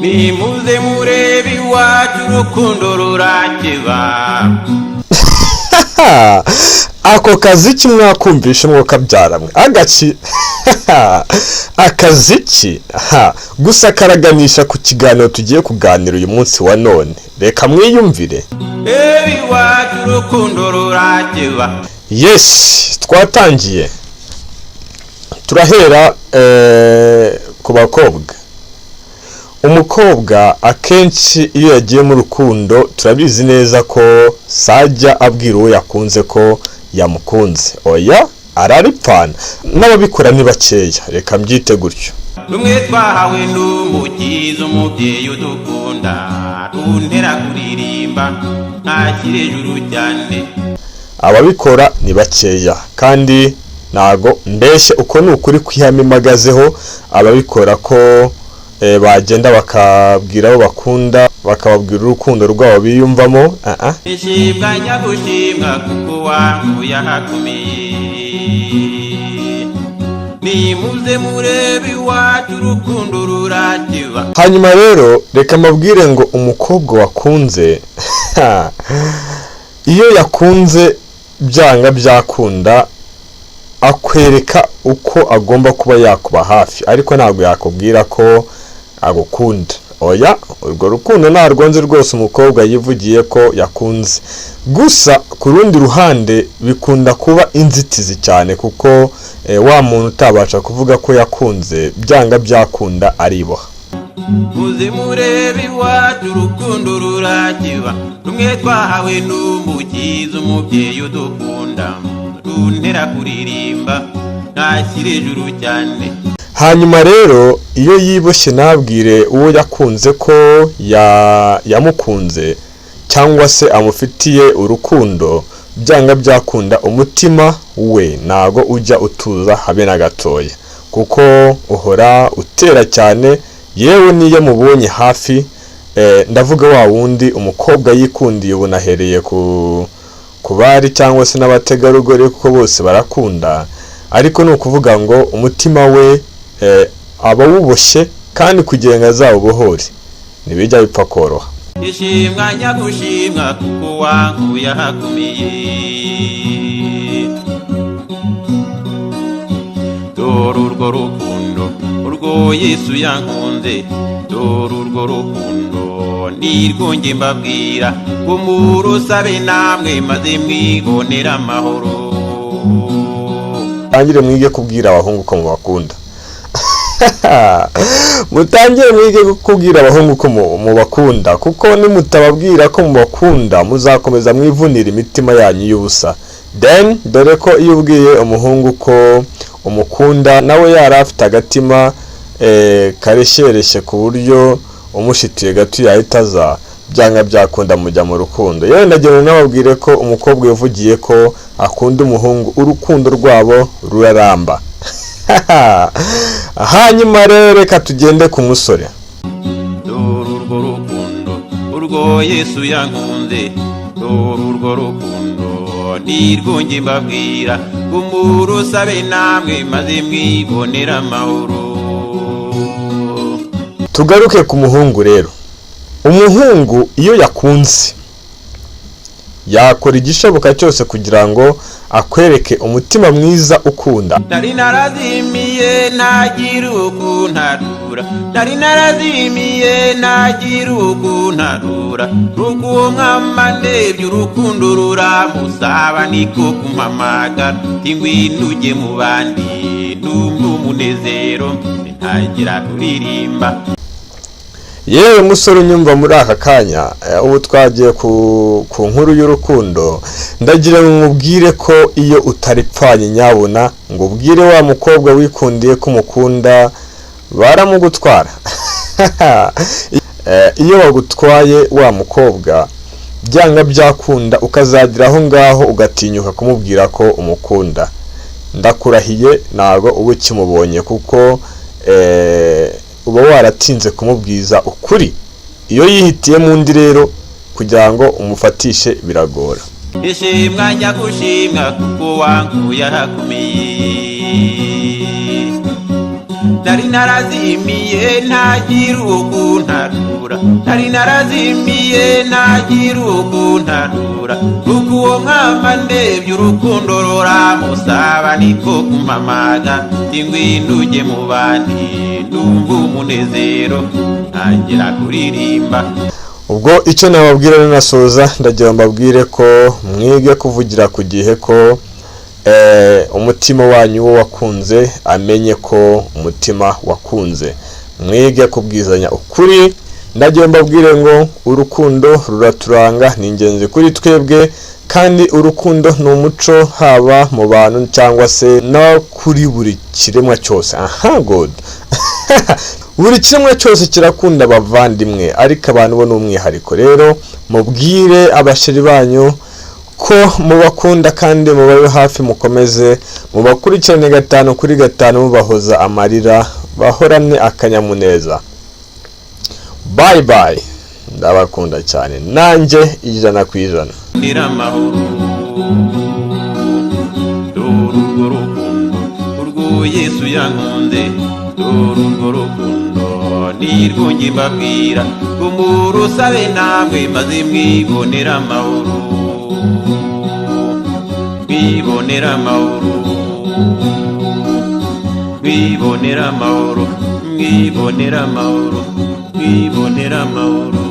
nimuze murebe iwacu urukundo rurakeba. ako kaziki mwakumvishe mwokabyaramwe agaci akaziki gusa karaganisha ku kiganiro tugiye kuganira uyu munsi wa none. Reka mwiyumvire. Iwacu urukundo rurakeba. Yes, twatangiye. Turahera ku bakobwa. Umukobwa akenshi iyo yagiye mu rukundo turabizi neza ko sajya abwira uwo yakunze ko yamukunze. Oya, araripfana. N'ababikora ni bakeya, reka mbyite gutyo. Rumwe twahawe n'umukiza umubyeyi udukunda, runtera kuririmba ntakire ejuru cyane. Ababikora ni bakeya kandi nago mbeshye uko ni ukuri kwihamimagazeho ababikora ko bagenda bakabwira abo bakunda bakababwira urukundo rwabo biyumvamo. Ishimwa nyagushimwa kuko wankuye ahakomeye, nimuze murebe iwacu urukundo rurakeba. Hanyuma rero reka mabwire ngo umukobwa wakunze iyo yakunze byanga byakunda akwereka uko agomba kuba yakuba hafi, ariko ntabwo yakubwira ko agukunda. Oya, urwo rukundo ntarwonze rwose umukobwa yivugiye ko yakunze. Gusa ku rundi ruhande bikunda kuba inzitizi cyane kuko wa muntu utabasha kuvuga ko yakunze byanga byakunda ariboha. Muze murebe iwacu urukundo rurakeba, rumwe twahawe n'umukiza umubyeyi udukunda, runtera kuririmba ntakire ejuru cyane. Hanyuma rero iyo yiboshye nabwire uwo yakunze ko yamukunze cyangwa se amufitiye urukundo, byanga byakunda umutima we nago ujya utuza habe na gatoya, kuko uhora utera cyane. Yewe niyo mubonye hafi ndavuga wa wundi umukobwa yikundiye ubunahereye ku bari cyangwa se n'abategarugori kuko bose barakunda, ariko ni ukuvuga ngo umutima we aba wuboshye kandi kugira ngo azawubohore ntibijya bipfa koroha. Ishimwa nyagushimwa kuko wankuye ahakomeye, dore urwo rukundo urwo Yesu yankunze, dore urwo rukundo nirwonge mbabwira ngo murusabe namwe maze mwibonera amahoro. Tangire mwige kubwira abahungu ko mubakunda. Mutangire mwige kubwira abahungu ko mubakunda, kuko nimutababwira ko mubakunda muzakomeza mwivunira imitima yanyu y'ubusa. Then dore ko iyo ubwiye umuhungu ko umukunda nawe yari afite agatima kareshereshe ku buryo umushitiye gato yahitaza byanga byakunda mujya mu rukundo. Yewe ndagira nababwire ko umukobwa yavugiye ko akunda umuhungu urukundo rwabo ruraramba. Hanyuma rero reka tugende ku musore. Dore urwo rukundo urwo Yesu yankunze, dore urwo rukundo nirwonge mbabwira ngo murusabe namwe maze mwibonera amahoro. Tugaruke ku muhungu rero. Umuhungu iyo yakunze yakora igishoboka cyose kugira ngo akwereke umutima mwiza ukunda. Nari narazimiye nagira ukuntarura, nari narazimiye nagira ukuntarura, nuko uwo mwama ndebye urukundo ruramusaba niko kumpamagara, ngwino ujye mu bandi numva umunezero ntagira kuririmba. Yewe musore unyumva muri aka kanya, ubu twagiye ku nkuru y'urukundo, ndagira ngo mubwire ko iyo utaripfanye nyabuna ngo ubwire wa mukobwa wikundiye ko umukunda baramugutwara. Iyo wagutwaye wa mukobwa byanga byakunda ukazagira aho ngaho ugatinyuka kumubwira ko umukunda, ndakurahiye ntago uba ukimubonye kuko uba waratinze kumubwiza ukuri. Iyo yihitiye mu ndi rero kugira ngo umufatishe biragora. Ishimwa nyagushimwa kuko wankuye ahakomeye, nari narazimiye ntagira ukuntarura, nari narazimiye ntagira ukuntarura, kuko uwo mwama ndebye urukundo ruramusaba, niko kumpamaga ngwino ujye mu bandi, ndumva umunezero ntangira kuririmba. Ubwo icyo nababwira nanasoza ndagira mbabwire ko mwige kuvugira ku gihe, ko umutima wanyu wo wakunze amenye ko umutima wakunze. Mwige kubwizanya ukuri. Ndagira mbabwire ngo urukundo ruraturanga, ni ingenzi kuri twebwe, kandi urukundo ni umuco, haba mu bantu cyangwa se no kuri buri kiremwa cyose. Aha god buri kiremwa cyose kirakunda abavandimwe, ariko abantu bo n'umwihariko. Rero mubwire abasheri banyu ko mubakunda kandi mubabe hafi, mukomeze mubakurikirane 5 kuri 5, mubahoza amarira, bahorane akanyamuneza. Bye bye, ndabakunda cyane, nanjye 100%. Urwo Yesu yankunze, urwo rukundo nirwo njye mbabwira, umurusabe namwe maze mwibonera amahoro, mwibonera amahoro, mwibonera amahoro, mwibonera amahoro, mwibonera amahoro.